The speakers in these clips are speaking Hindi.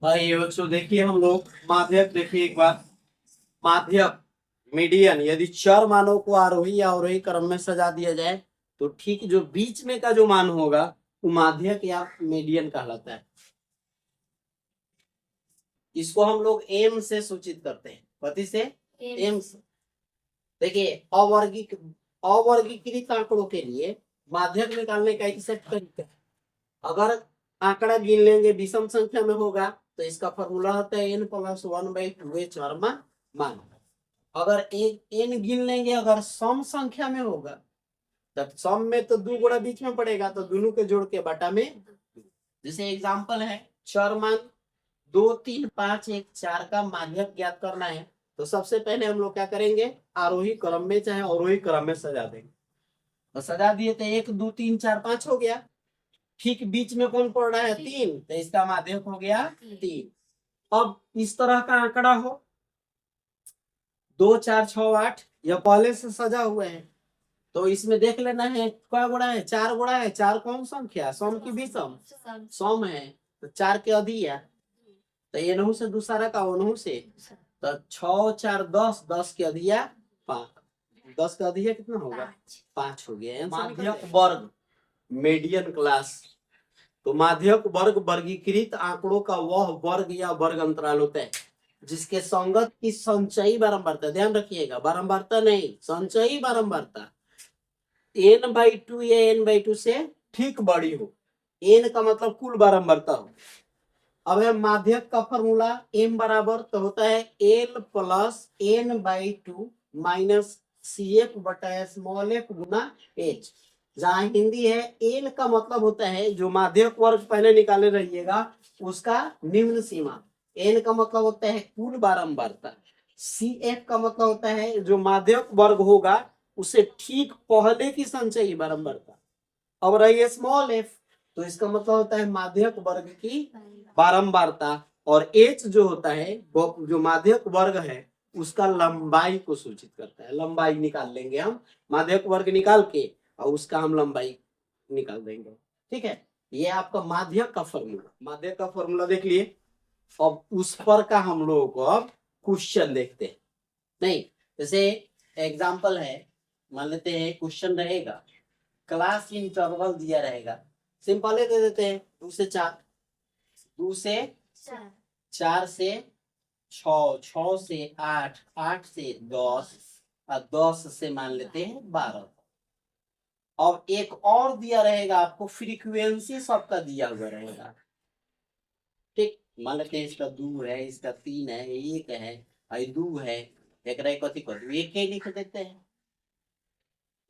भाई बच्चों देखिए हम लोग माध्यक देखिए एक बार। माध्यक मीडियन यदि चर मानों को आरोही या अवरोही क्रम में सजा दिया जाए तो ठीक जो बीच में का जो मान होगा वो माध्यक या मीडियन कहलाता है। इसको हम लोग एम से सूचित करते हैं। कथी से? एम से। देखिए अवर्गीकृत आंकड़ों के लिए माध्यक निकालने का एक सेट तरीका है। अगर आंकड़ा गिन लेंगे विषम संख्या में होगा तो इसका फॉर्मूला होता है n+1/2 चरमा मान। अगर एन गिन लेंगे अगर सम संख्या में होगा तब सम में तो 2 गुणा बीच में पड़ेगा तो दोनों के जोड़ के बटा में। जैसे एग्जांपल है चर मान 2, 3, 5, 1, 4 का माध्यक ज्ञात करना है तो सबसे पहले हम लोग क्या करेंगे, आरोही क्रम में चाहे अवरोही क्रम में सजा देंगे। तो सजा दिए तो 1, 2, 3, 4, 5 हो गया। ठीक बीच में कौन पड़ रहा है? 3, तो इसका माध्यक हो गया 3। अब इस तरह का आंकड़ा हो 2, 4, 6, 8 यह पहले से सजा हुए हैं तो इसमें देख लेना है क्या गुणा है? 4 गुणा है। 4 कौन संख्या? सम की विषम? सम है तो 4 के अधिक है तो ये नहु से दूसरा का ओनहु से तो 6, 4, 10, 10 के अधिक 5, 10 का अधिक कितना होगा? 5 हो गया। माध्यक वर्ग मीडियन क्लास। तो माध्यक वर्ग वर्गीकृत आंकड़ों का वह वर्ग या वर्ग अंतराल होता है जिसके संगत की संचयी बारंबारता, ध्यान रखिएगा बारंबारता नहीं संचयी बारंबारता n/2 या n/2 से ठीक बड़ी हो। n का मतलब कुल बारंबारता हो। अब है माध्यक का फॉर्मूला m बराबर तो होता है l plus n/2 minus CF बटा स्मॉल f गुना h। जहां हिंदी है एल का मतलब होता है जो माध्यक वर्ग पहले निकाले रहिएगा उसका निम्न सीमा। एन का मतलब होता है कुल बारंबारता। CF का मतलब होता है जो माध्यक वर्ग होगा उसे ठीक पहले की संचयी बारंबारता। अब रही स्मॉल f तो इसका मतलब होता है माध्यक वर्ग की बारंबारता और h जो होता है जो माध्यक वर्ग है उसका लंबाई को सूचित करता है। लंबाई निकाल लेंगे हम, माध्यक वर्ग निकाल के और उसका हम लंबाई निकाल देंगे। ठीक है, ये आपका माध्यक का फॉर्मूला। माध्यक का फॉर्मूला देख लिए। अब उस पर का हम लोगों को अब क्वेश्चन देखते हैं। नहीं जैसे एग्जांपल है, मान लेते हैं क्वेश्चन रहेगा क्लास इंटरवल दिया रहेगा, सिंपल ही दे देते हैं 2 से 4, 2 से 4 से 6, 6 से 8, 8 से 10 और 10 से मान लेते हैं 12। अब एक और दिया रहेगा आपको फ्रीक्वेंसी सबका दिया हुआ रहेगा। ठीक, मान लेते हैं इसका 2 है, इसका 3 है, 1 है, 2 है, एक कथी कर एक ही लिख देते हैं।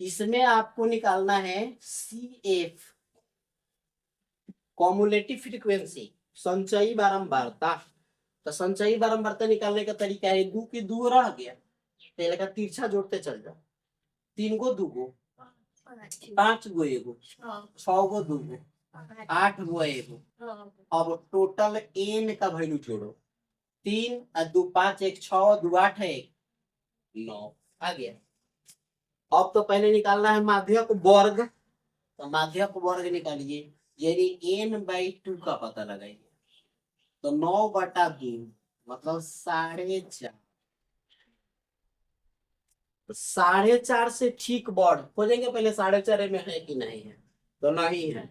इसमें आपको निकालना है CF कॉमुलेटिव फ्रीक्वेंसी, संचयी बारंबारता। तो संचयी बारंबारता निकालने का तरीका है 2 की 2 रह गया पहले का तिरछा जोड़ते चल जाओ, 3 को 2 को 5 गो 1 गो 6 गो 2 गो 8 गो 1 गो। अब टोटल n का वैल्यू जोड़ो, 3 और 2 5 1 6 2 8 है 9 आ गया। अब तो पहले निकालना है माध्यक वर्ग, तो माध्यक वर्ग निकालिए यानी n/2 का पता लगाइए तो 9/2 मतलब 4.5। 4.5 से ठीक बढ़ खोजेंगे पहले 4.5 में है कि नहीं है तो नहीं है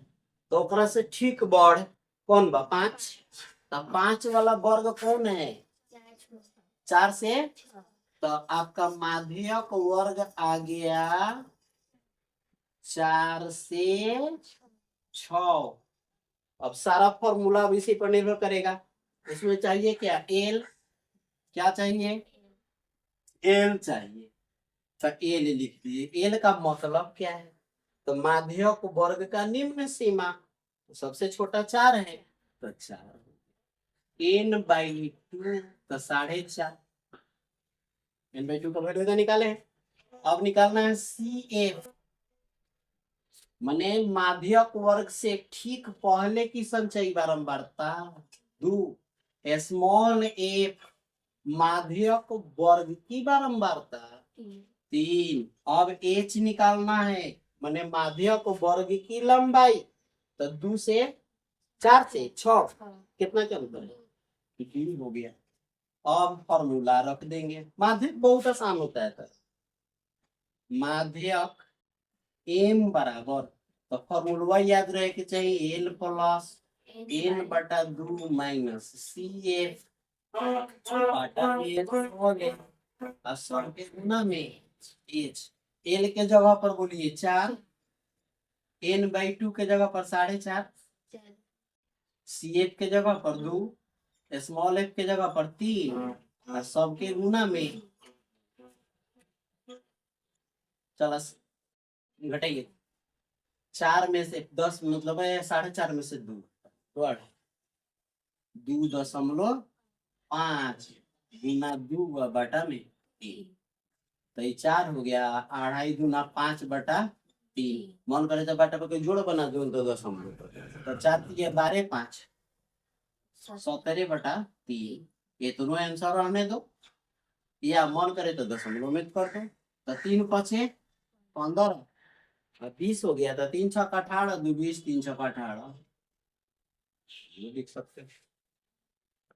तो ओकरा से ठीक बढ़ कौन बा? 5। तो 5 वाला वर्ग कौन है? 4 से। तो आपका माध्यक वर्ग आ गया 4 से 6। अब सारा फॉर्मूला अब इसी पर निर्भर करेगा। इसमें चाहिए क्या? एल। क्या चाहिए? एल चाहिए तो एल लिख दिए। एल का मतलब क्या है? तो माध्यक वर्ग का निम्न सीमा, तो सबसे छोटा 4 है तो 4 n/2 तो 4.5 n/2 का वैल्यू निकाले। अब निकालना है CF माने माध्यक वर्ग से ठीक पहले की संचयी बारंबारता 2, स्मॉल f माध्यक वर्ग की बारंबारता 3। अब h निकालना है माने माध्यक वर्ग की लंबाई, तो 2 से 4 से 6 कितना के अंतर है? तीन हो गया। अब फॉर्मूला रख देंगे। माध्यक बहुत आसान होता है। माध्यक एम बराबर, तो फॉर्मूला याद रहे कि चाहिए एल प्लस एन बटा 2 माइनस सी एफ बटा सब के गुना में एच। एल के जगह पर बोलिए 4, एन बाई 2 के जगह पर 4.5, सी एफ के जगह पर 2, स्मॉल एफ के जगह पर 3 और सब के गुना में। चलो घटाइए, 4 में से 10 मतलब है 4.5 में से 2 तो 2.5 गुना 2 बटा में 3, तो ये 4 हो गया। 2.5 गुना 5 बटा 3, मन करे तो बटा पर जोड़ बना दो तो 10 तो 4 3 12 5 17 बटा 3। ये दोनों आंसर रहने दो, या मन करे तो दशमलव में कर दो। तो 3 5 15 20 हो गया। तो 3 6 18 2 20 3 6 18 लिख सकते हैं।